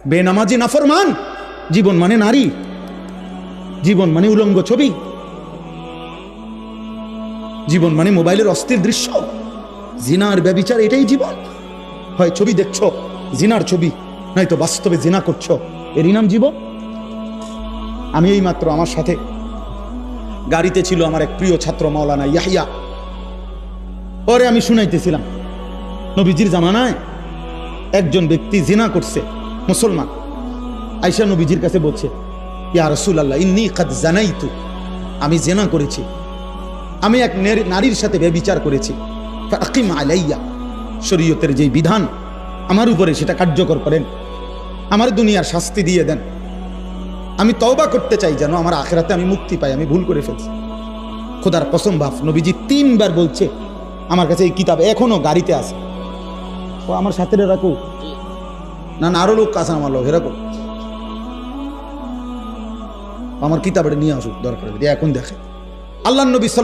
বেনামাজি নাফরমান, জীবন মানে নারী, জীবন মানে উলঙ্গ ছবি, জীবন মানে মোবাইলের অস্থির দৃশ্য, জিনার ব্যভিচার, এটাই জীবন। হয় ছবি দেখছো জিনার ছবি, নয়তো বাস্তবে জিনা করছো, এরই নাম জীবন। আমি এই মাত্র আমার সাথে গাড়িতে ছিল আমার এক প্রিয় ছাত্র মাওলানা ইয়াহিয়া, পরে আমি শুনাইতেছিলাম নবীজির জামানায় একজন ব্যক্তি জিনা করছে, মুসলমান, আয়েশা নবীজির কাছে বলছে, ইয়া রাসূলুল্লাহ ইন্নী কাদ জানাইতু, আমি জিনা করেছি, আমি এক নারীর সাথে ব্যভিচার করেছি, ফাকিম আলাইয়া, শরীয়তের যে বিধান আমার উপরে সেটা কার্যকর করেন, আমার দুনিয়ার শাস্তি দিয়ে দেন, আমি তওবা করতে চাই যেন আমার আখিরাতে আমি মুক্তি পাই, আমি ভুল করে ফেলছি। খোদার কসম বাপ, নবীজি 3 বার বলছে, আমার কাছে এই কিতাব এখনো গাড়িতে আছে, ও আমার সাথে রাখো না, আরো লোক আছে আমার লোক এরকম, আমার কিতাবটা নিয়ে আসুক দরকার এখন দেখে। আল্লাহ নবী সাল্লাল্লাহু